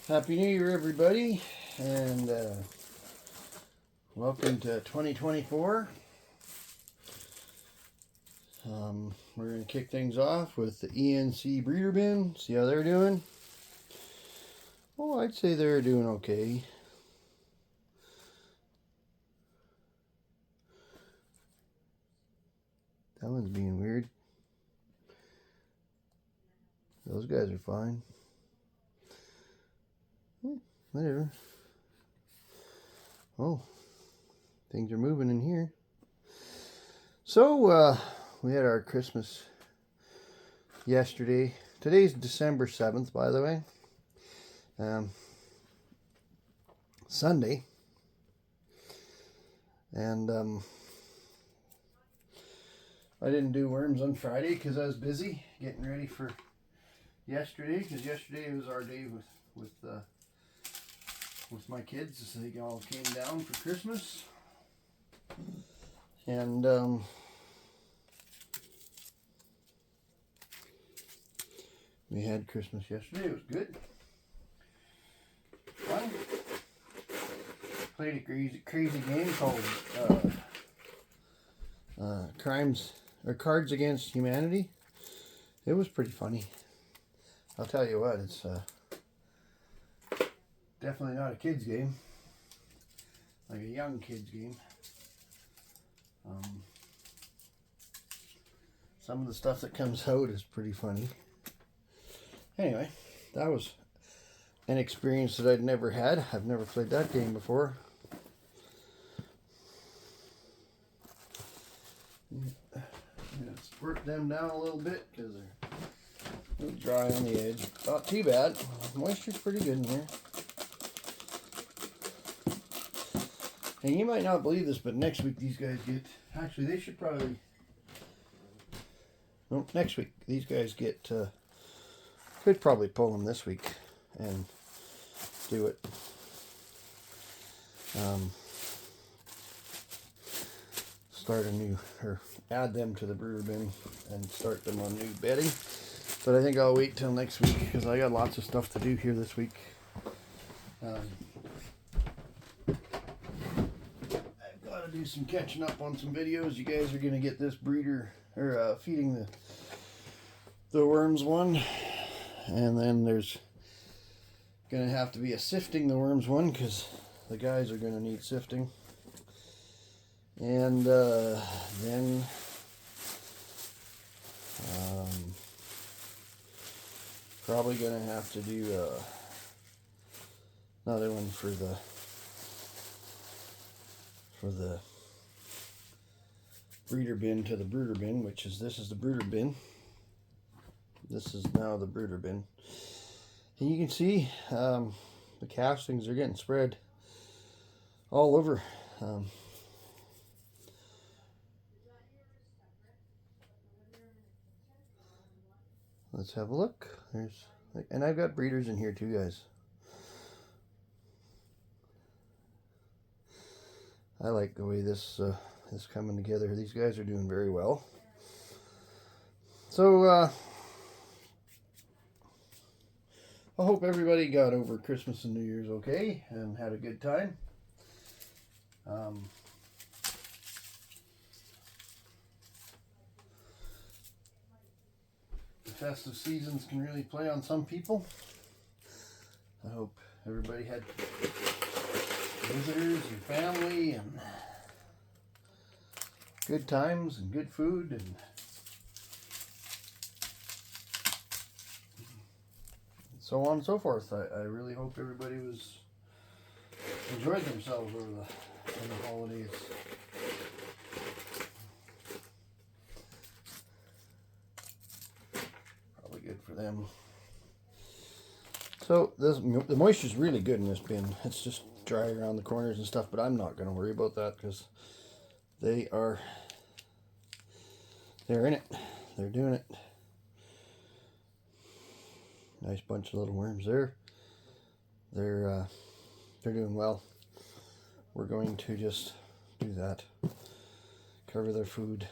Happy New Year, everybody, and welcome to 2024. We're going to kick things off with the ENC breeder bin, see how they're doing. Oh, I'd say they're doing okay. That one's being weird. Those guys are fine. Whatever. Oh, things are moving in here. So, we had our Christmas yesterday. Today's December 7th, by the way. Sunday. And, I didn't do worms on Friday because I was busy getting ready for yesterday. Because yesterday was our day with my kids. So they all came down for Christmas. And, we had Christmas yesterday. It was good. Fun. Played a crazy game called Cards Against Humanity. It was pretty funny. I'll tell you what, it's definitely not a kid's game. Like a young kid's game. Some of the stuff that comes out is pretty funny. Anyway, that was an experience that I'd never had. I've never played that game before. I'm going to squirt them down a little bit because they're a little dry on the edge. Not too bad. Moisture's pretty good in here. And you might not believe this, but next week these guys get... Actually, they should probably... No, next week these guys get... could probably pull them this week and do it. Start a new... or add them to the brooder bin and start them on new bedding. But I think I'll wait till next week because I got lots of stuff to do here this week. I've got to do some catching up on some videos. You guys are going to get this breeder, or feeding the worms one. And then there's going to have to be a sifting the worms one because the guys are going to need sifting. And then probably going to have to do another one for the breeder bin to the brooder bin, which is this is the brooder bin. This is now the brooder bin. And you can see the castings are getting spread all over. Let's have a look. And I've got breeders in here too, guys. I like the way this is coming together. These guys are doing very well. So I hope everybody got over Christmas and New Year's okay and had a good time. The festive seasons can really play on some people. I hope everybody had visitors and family and good times and good food and so on and so forth. I really hope everybody enjoyed themselves over the holidays. Probably good for them. So the moisture's really good in this bin. It's just dry around the corners and stuff, but I'm not going to worry about that because they're in it. They're doing it. Nice bunch of little worms there. They're doing well. We're going to just do that. Cover their food.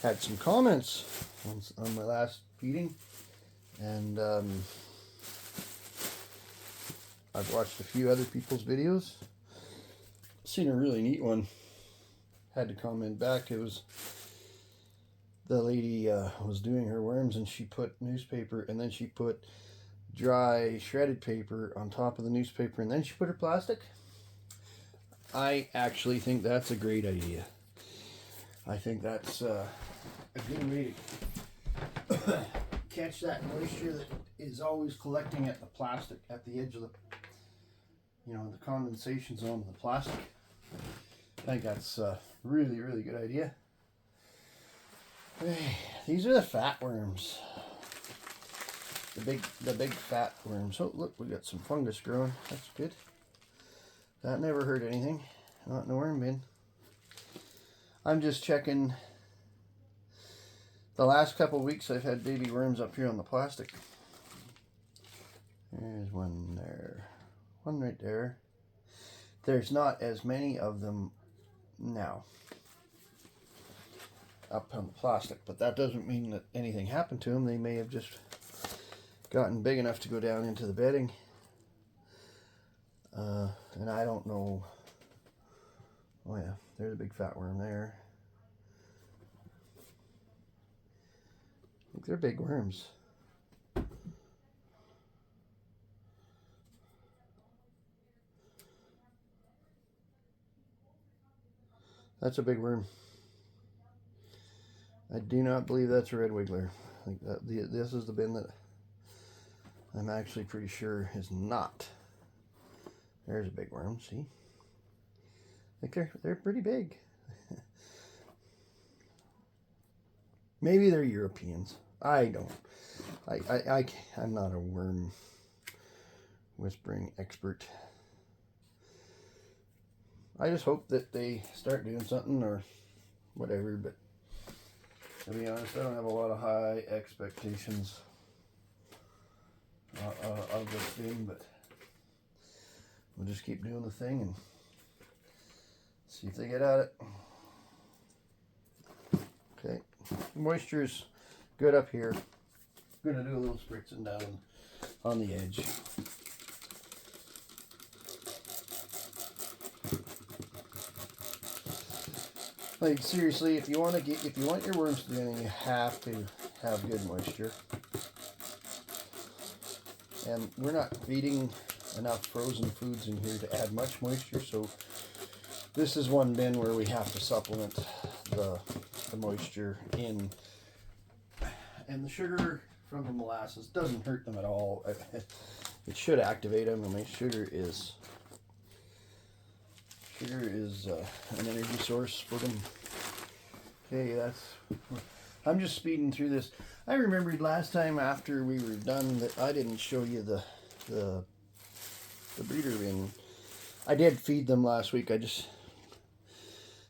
Had some comments on my last feeding, and I've watched a few other people's videos. Seen a really neat one. Had to comment back. It was the lady was doing her worms, and she put newspaper, and then she put dry shredded paper on top of the newspaper, and then she put her plastic. I actually think that's a great idea. I think that's a good way to catch that moisture that is always collecting at the plastic, at the edge of the, the condensation zone of the plastic. I think that's a really, really good idea. Hey, these are the fat worms. The big fat worms. Oh, look, we got some fungus growing. That's good. That never hurt anything. Not in the worm bin. I'm just checking. The last couple weeks I've had baby worms up here on the plastic. There's one there. One right there. There's not as many of them now up on the plastic, but that doesn't mean that anything happened to them. They may have just gotten big enough to go down into the bedding. And I don't know. Oh yeah, there's a big fat worm there. I think they're big worms. That's a big worm. I do not believe that's a red wiggler. I think that this is the bin that I'm actually pretty sure is not. There's a big worm, see? I think they're pretty big. Maybe they're Europeans. I don't. I'm not a worm whispering expert. I just hope that they start doing something or whatever, but to be honest, I don't have a lot of high expectations of this thing, but we'll just keep doing the thing and see if they get at it. Okay, moisture's good up here. I'm gonna do a little spritzing down on the edge. Like seriously, if you want your worms to do anything, you have to have good moisture. And we're not feeding enough frozen foods in here to add much moisture, so this is one bin where we have to supplement the moisture in. And the sugar from the molasses doesn't hurt them at all. It should activate them, and my sugar is an energy source for them. Okay, I'm just speeding through this. I remembered last time after we were done that I didn't show you the breeder bin. I did feed them last week.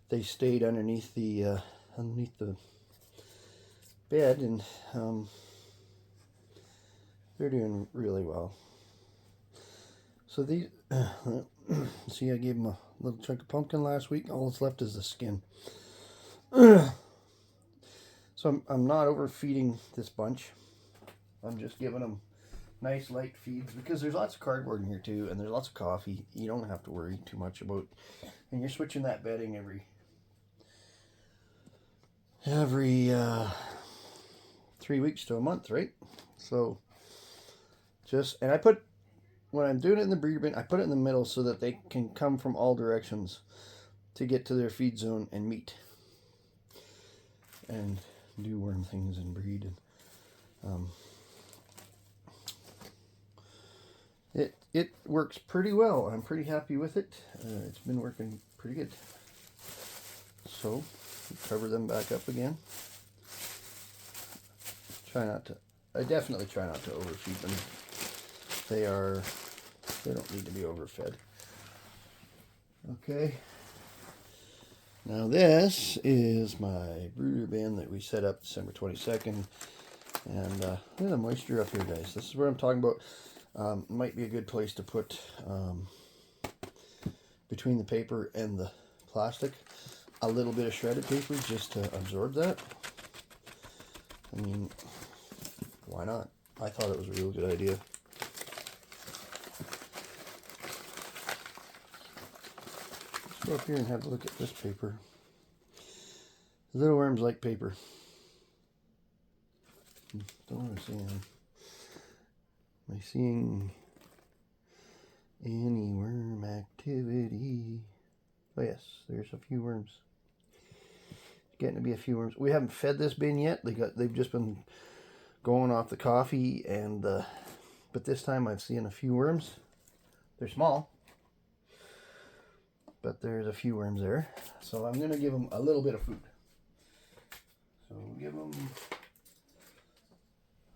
They stayed underneath the bed, and they're doing really well. So these, see, I gave them a little chunk of pumpkin last week. All that's left is the skin. So I'm not overfeeding this bunch. I'm just giving them nice light feeds because there's lots of cardboard in here too, and there's lots of coffee. You don't have to worry too much about, and you're switching that bedding every 3 weeks to a month, right? So and when I'm doing it in the breeder bin, I put it in the middle so that they can come from all directions to get to their feed zone and meet and do worm things and breed. And it works pretty well. I'm pretty happy with it. It's been working pretty good. So cover them back up again. I definitely try not to overfeed them. They don't need to be overfed. Okay. Now this is my brooder bin that we set up December 22nd. And look at the moisture up here, guys. This is what I'm talking about. Might be a good place to put between the paper and the plastic a little bit of shredded paper just to absorb that. I mean, why not? I thought it was a real good idea. Let's go up here and have a look at this paper. Little worms like paper. Don't want to see them. Am I seeing any worm activity? Oh yes, there's a few worms. It's getting to be a few worms. We haven't fed this bin yet. They've just been going off the coffee, and but this time I've seen a few worms. They're small, but there's a few worms there. So I'm gonna give them a little bit of food. So we'll give them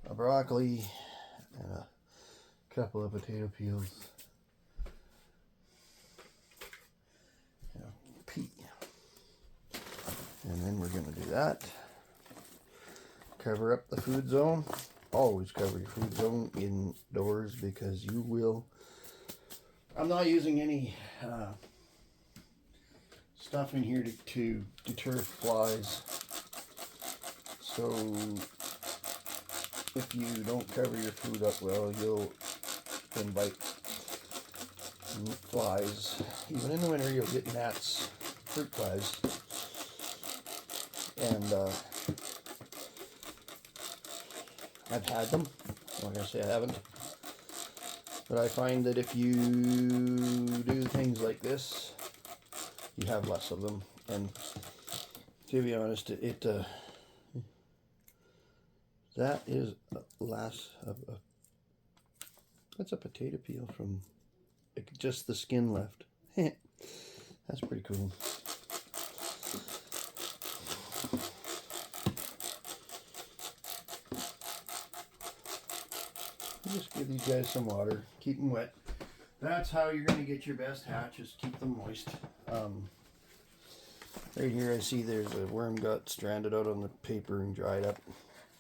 a broccoli and a couple of potato peels and a pea. And then we're going to do that. Cover up the food zone. Always cover your food zone indoors because you will. I'm not using any stuff in here to deter flies. So if you don't cover your food up well, you'll invite flies. Even in the winter, you'll get gnats, fruit flies. And I've had them. I'm not going to say I haven't. But I find that if you do things like this, you have less of them. And to be honest, that is that's a potato peel from just the skin left. That's pretty cool. Just give these guys some water, keep them wet. That's how you're going to get your best hatches. Keep them moist. Right here I see there's a worm got stranded out on the paper and dried up.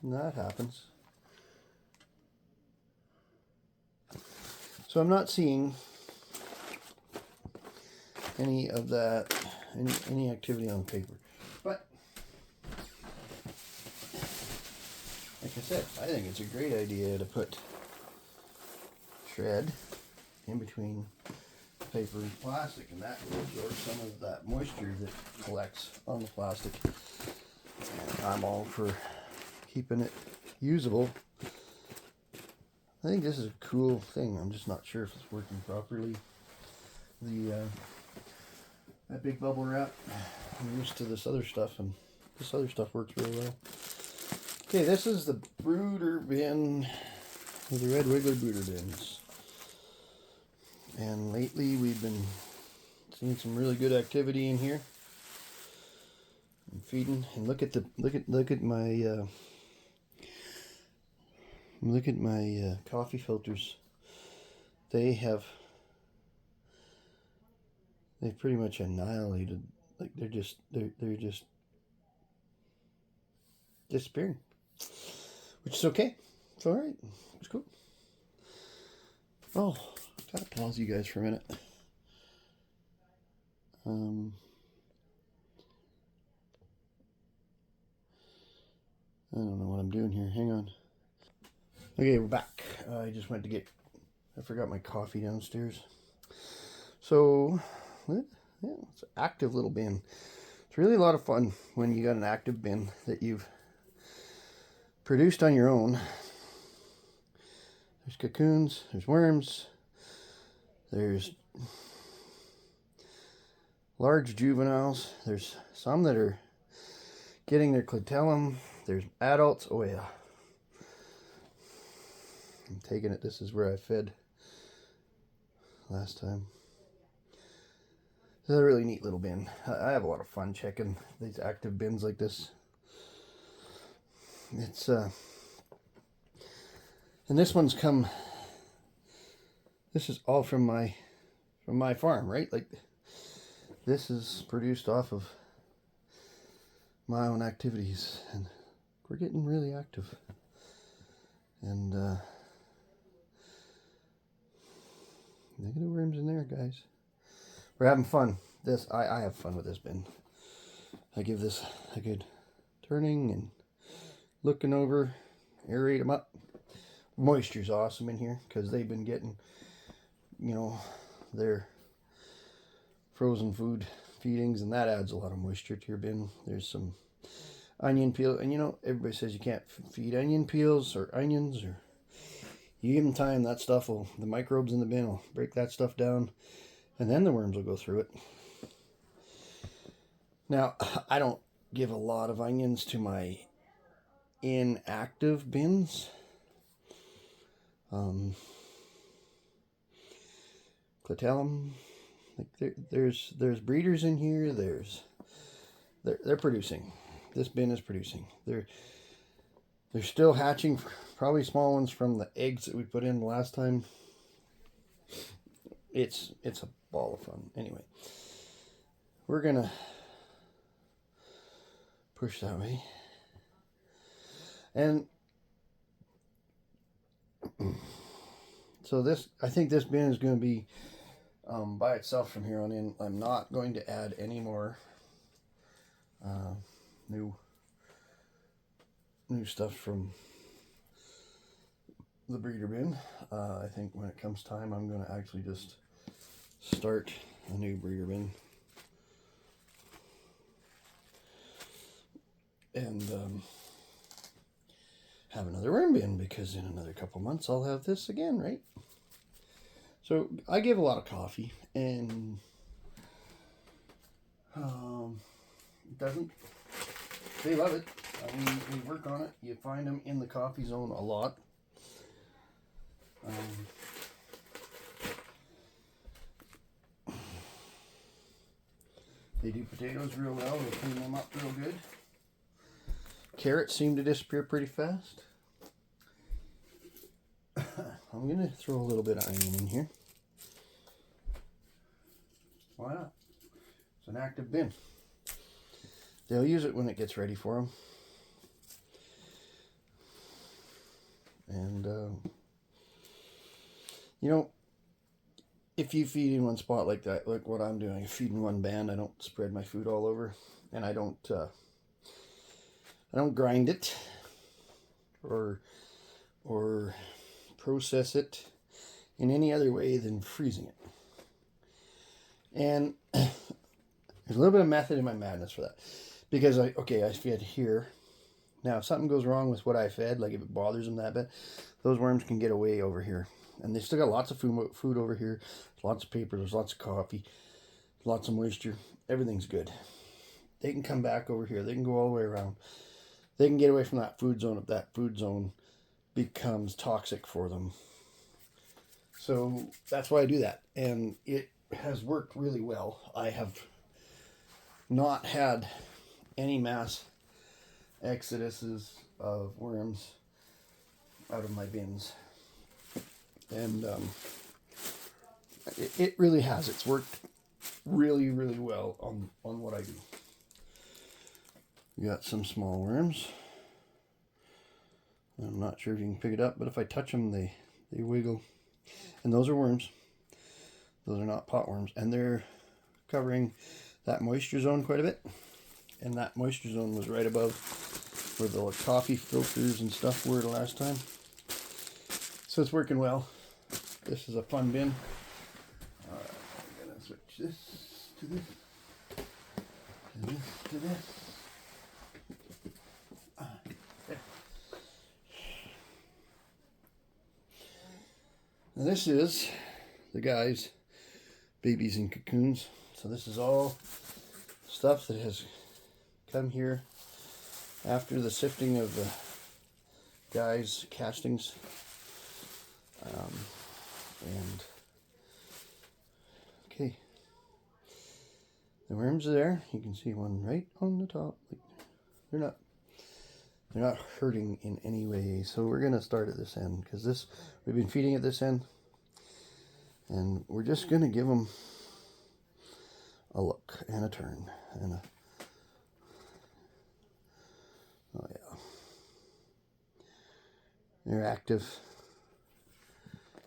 And that happens. So I'm not seeing any of that, any activity on paper. But like I said, I think it's a great idea to put shred in between paper and plastic, and that will absorb some of that moisture that collects on the plastic. And I'm all for keeping it usable. I think this is a cool thing. I'm just not sure if it's working properly. That big bubble wrap, I'm used to this other stuff, and this other stuff works really well. Okay, this is the Brooder bin, the red wiggler Brooder bins. And lately we've been seeing some really good activity in here. I'm feeding, and look at my coffee filters. They've pretty much annihilated. Like they're just disappearing, which is okay. It's all right. It's cool. Oh, gotta pause you guys for a minute. I don't know what I'm doing here. Hang on. Okay, we're back. I just went to I forgot my coffee downstairs. So, yeah, it's an active little bin. It's really a lot of fun when you got an active bin that you've produced on your own. There's cocoons, there's worms, there's large juveniles, there's some that are getting their clitellum, there's adults. Oh yeah, I'm taking it. This is where I fed last time. This is a really neat little bin. I have a lot of fun checking these active bins like this. It's and this one's this is all from my farm, right? Like this is produced off of my own activities, and we're getting really active. And look at the worms in there, guys. We're having fun. I have fun with this bin. I give this a good turning and looking over, aerate them up. Moisture's awesome in here because they've been getting, you know, their frozen food feedings, and that adds a lot of moisture to your bin. There's some onion peel, and you know, everybody says you can't feed onion peels or onions, or you give them time, that stuff will, the microbes in the bin will break that stuff down, and then the worms will go through it. Now, I don't give a lot of onions to my inactive bins. Clitellum, like there's breeders in here. They're producing. This bin is producing. They're still hatching, probably small ones from the eggs that we put in the last time. It's a ball of fun. Anyway, we're gonna push that way, and so this, I think this bin is going to be by itself from here on in. I'm not going to add any more new stuff from the breeder bin. I think when it comes time, I'm going to actually just start a new breeder bin. And have another worm bin, because in another couple months I'll have this again, right? So I give a lot of coffee, and it doesn't, they love it. I mean, we work on it. You find them in the coffee zone a lot. They do potatoes real well. They clean them up real good. Carrots seem to disappear pretty fast. I'm going to throw a little bit of onion in here. Why not? It's an active bin. They'll use it when it gets ready for them. And, you know, if you feed in one spot like that, like what I'm doing, I feed in one band, I don't spread my food all over, and I don't grind it or process it in any other way than freezing it. And there's a little bit of method in my madness for that, because I fed here. Now, if something goes wrong with what I fed, like if it bothers them that bad, those worms can get away over here. And they still got lots of food over here, lots of paper, there's lots of coffee, lots of moisture. Everything's good. They can come back over here. They can go all the way around. They can get away from that food zone if that food zone becomes toxic for them. So that's why I do that. And it has worked really well. I have not had any mass exoduses of worms out of my bins. And it really has. It's worked really, really well on what I do. We got some small worms. I'm not sure if you can pick it up, but if I touch them, they wiggle. And those are worms. Those are not potworms. And they're covering that moisture zone quite a bit. And that moisture zone was right above where the coffee filters and stuff were the last time. So it's working well. This is a fun bin. I'm going to switch this to this, to this, to this. Now this is the guys' babies in cocoons. So this is all stuff that has come here after the sifting of the guys' castings. And okay, the worms are there. You can see one right on the top. They're not hurting in any way. So we're gonna start at this end, because we've been feeding at this end, and we're just gonna give them a look and a turn and a, oh yeah, they're active.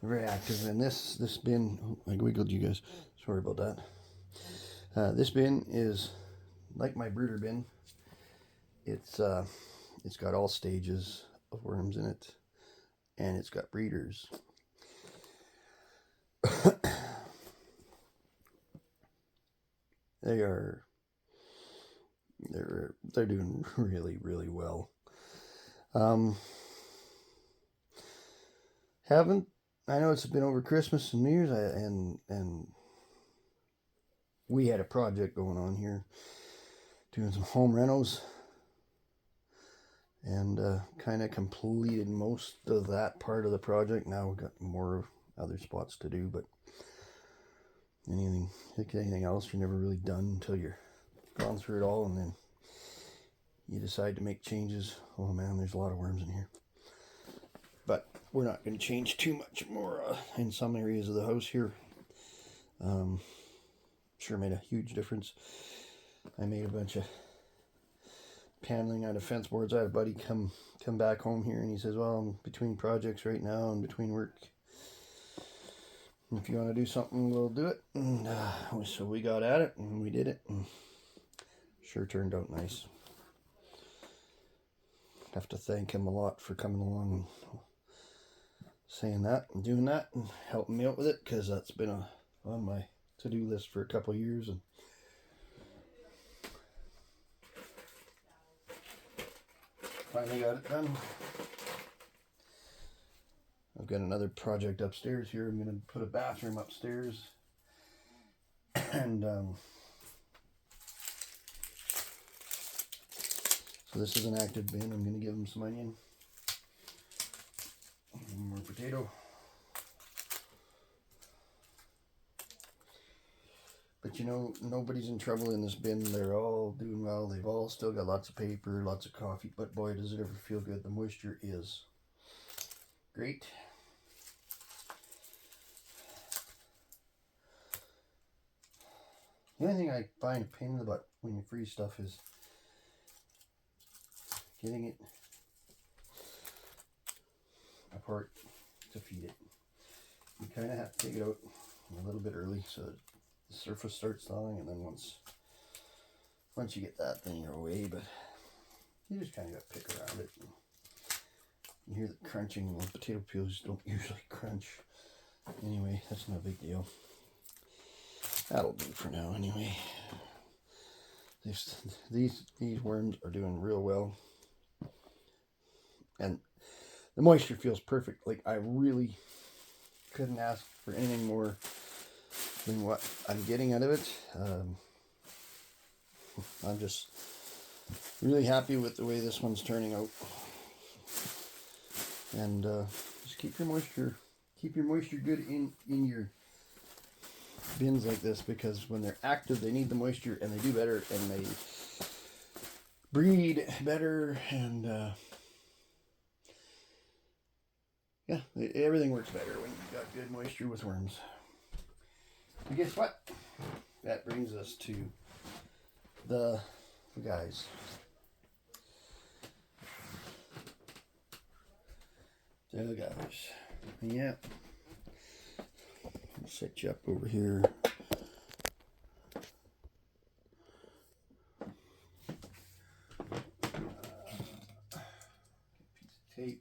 Very active. And this bin, oh, I wiggled you guys, sorry about that. This bin is like my brooder bin. It's It's got all stages of worms in it, and it's got breeders. They're doing really, really well. I know it's been over Christmas and New Year's, and we had a project going on here, doing some home renos, and kind of completed most of that part of the project. Now we've got more other spots to do, but anything else you're never really done until you're gone through it all, and then you decide to make changes. Oh man, there's a lot of worms in here. But we're not going to change too much more in some areas of the house here. Sure made a huge difference. I made a bunch of paneling out of fence boards. I had a buddy come back home here, and he says, well, I'm between projects right now and between work. If you want to do something, we'll do it. And so we got at it, and we did it, and sure turned out nice. Have to thank him a lot for coming along and saying that and doing that and helping me out with it, because that's been on my to-do list for a couple of years, and finally got it done. I've got another project upstairs here. I'm going to put a bathroom upstairs, and so this is an active bin. I'm going to give them some onion, more potato. But you know, nobody's in trouble in this bin. They're all doing well. They've all still got lots of paper, lots of coffee. But boy, does it ever feel good. The moisture is great. The only thing I find a pain in the butt when you freeze stuff is getting it apart to feed it. You kind of have to take it out a little bit early so that the surface starts thawing, and then once you get that, then you're away. But you just kind of got to pick around it. You hear the crunching, and the potato peels don't usually crunch. Anyway, that's no big deal. That'll do for now anyway. These worms are doing real well, and the moisture feels perfect. Like, I really couldn't ask for anything more than what I'm getting out of it. I'm just really happy with the way this one's turning out. And just keep your moisture good in your bins like this, because when they're active, they need the moisture, and they do better, and they breed better, and yeah, everything works better when you've got good moisture with worms. And guess what? That brings us to the guys. The guys. Yeah. I'll set you up over here. Piece of tape.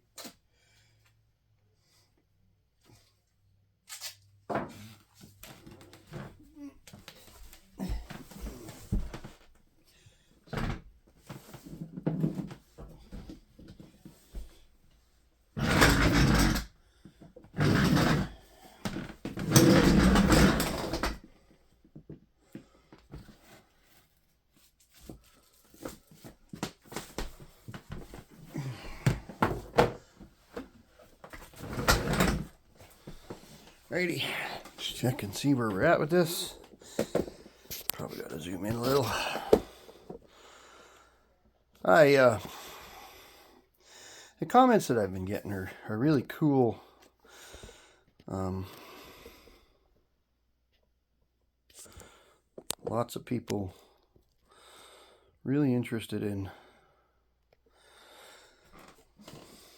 Alrighty, let's check and see where we're at with this. Probably got to zoom in a little. The comments that I've been getting are really cool. Lots of people really interested in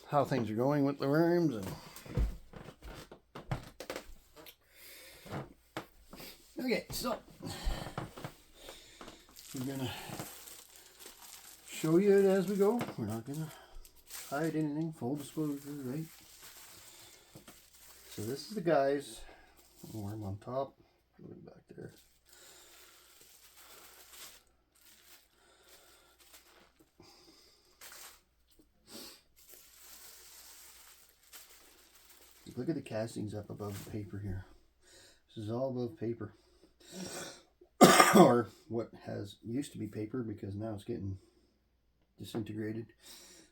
how things are going with the worms, and okay, so we're gonna show you it as we go. We're not gonna hide anything. Full disclosure, right? So this is the guys. Worm on top. Going back there. Look at the castings up above the paper here. This is all above paper. Or what has used to be paper, because now it's getting disintegrated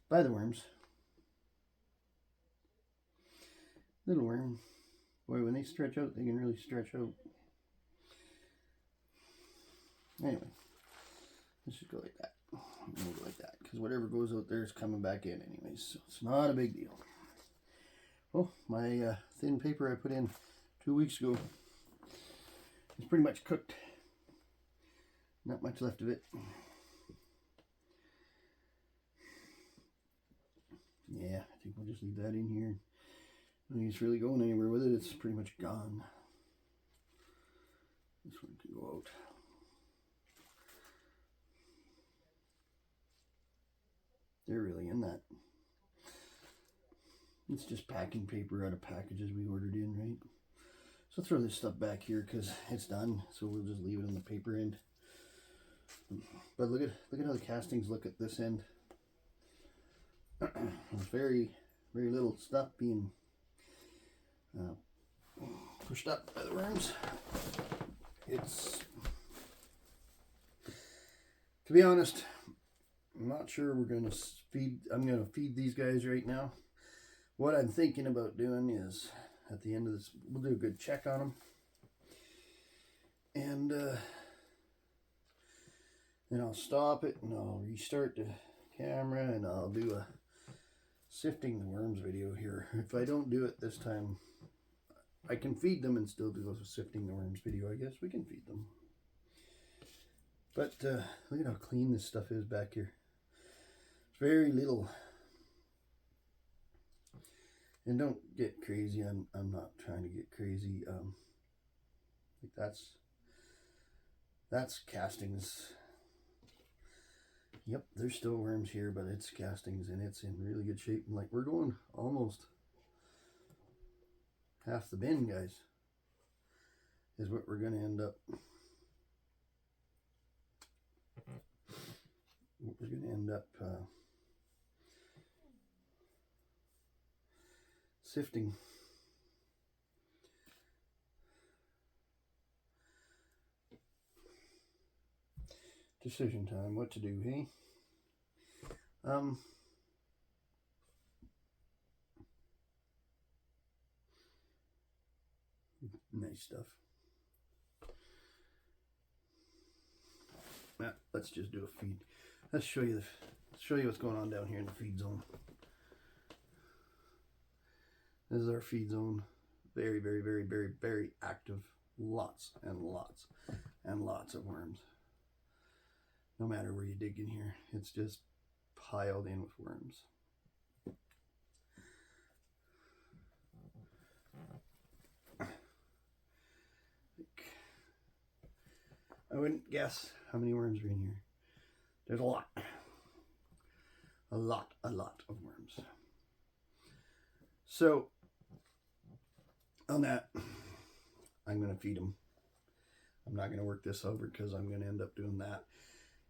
by the worms. Little worm. Boy, when they stretch out, they can really stretch out. Anyway, let's just go like that. We'll go like that, because whatever goes out there is coming back in anyways, so it's not a big deal. Well, my thin paper I put in 2 weeks ago is pretty much cooked. Not much left of it. Yeah, I think we'll just leave that in here. I don't think it's really going anywhere with it. It's pretty much gone. This one can go out. They're really in that. It's just packing paper out of packages we ordered in, right? So throw this stuff back here because it's done. So we'll just leave it on the paper end. But look at how the castings look at this end. There's very little stuff being pushed up by the worms. It's, to be honest, I'm not sure we're gonna feed. I'm gonna feed these guys right now. What I'm thinking about doing is at the end of this, we'll do a good check on them, and then I'll stop it and I'll restart the camera and I'll do a sifting the worms video here. If I don't do it this time, I can feed them and still do a sifting the worms video. I guess we can feed them. But look at how clean this stuff is back here. It's very little. And don't get crazy. I'm not trying to get crazy. Like that's castings. Yep, there's still worms here, but it's castings and it's in really good shape. And like we're going almost half the bin, guys, is what we're going to end up. We're going to end up sifting. Decision time, what to do, hey? Nice stuff. Now, let's just do a feed. Let's show you what's going on down here in the feed zone. This is our feed zone. Very, very, very, very, very active. Lots and lots and lots of worms. No matter where you dig in here, it's just piled in with worms. I wouldn't guess how many worms are in here. There's a lot. A lot of worms. So, on that, I'm going to feed them. I'm not going to work this over because I'm going to end up doing that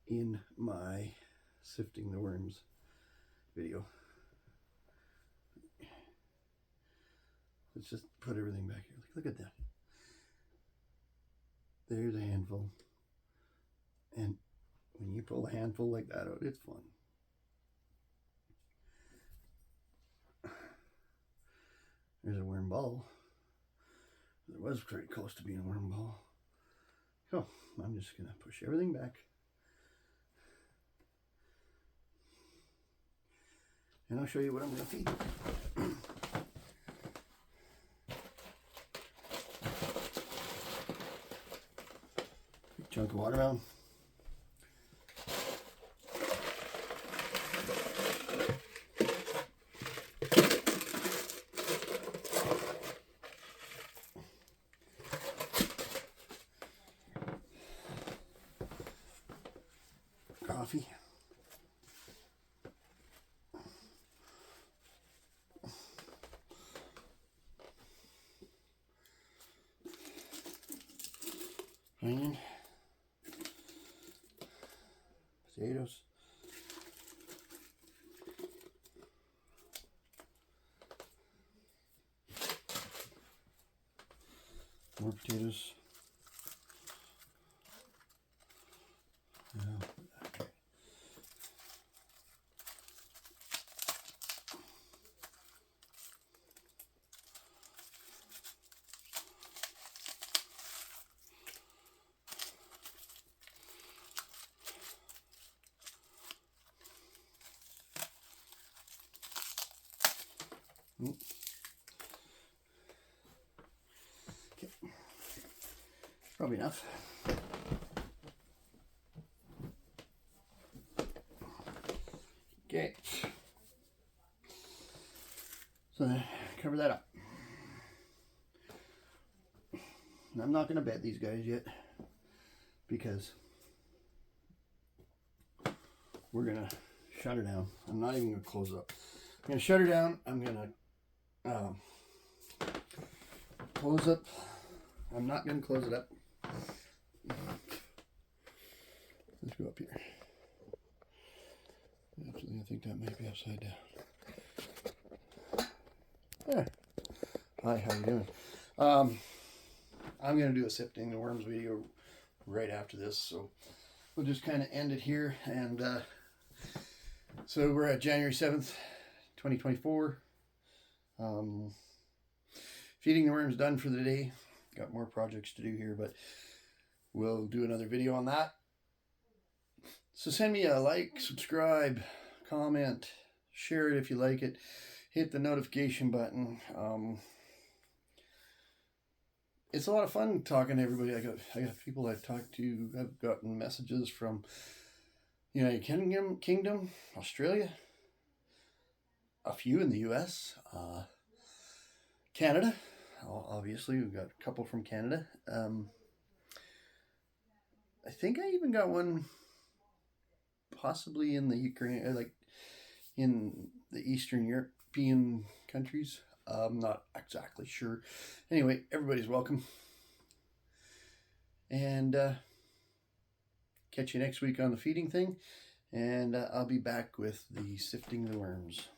in my sifting the worms video. Let's just put everything back here. Look at that. There's a handful. And when you pull a handful like that out, it's fun. There's a worm ball. There was pretty close to being a worm ball. So I'm just going to push everything back. And I'll show you what I'm going to feed. Big chunk of watermelon. Coffee. onion, potatoes, more potatoes. Okay. Probably enough. Okay. So then cover that up. I'm not going to bed these guys yet because we're going to shut her down. I'm not even going to close it up. I'm going to shut her down. I'm going to close up. I'm not going to close it up. Let's go up here. Actually, I think that might be upside down. There. Hi, how you doing? I'm going to do a sifting the worms video right after this, so we'll just kind of end it here. And so we're at January 7th, 2024. Feeding the worms done for the day. Got more projects to do here, but we'll do another video on that. So send me a like, subscribe, comment, share it if you like it. Hit the notification button. It's a lot of fun talking to everybody. I got people I've talked to. I've gotten messages from United Kingdom, Australia, a few in the US, Canada. Obviously, we've got a couple from Canada. I think I even got one possibly in the Ukraine, like in the Eastern European countries. I'm not exactly sure. Anyway, everybody's welcome. And catch you next week on the feeding thing. And I'll be back with the sifting the worms.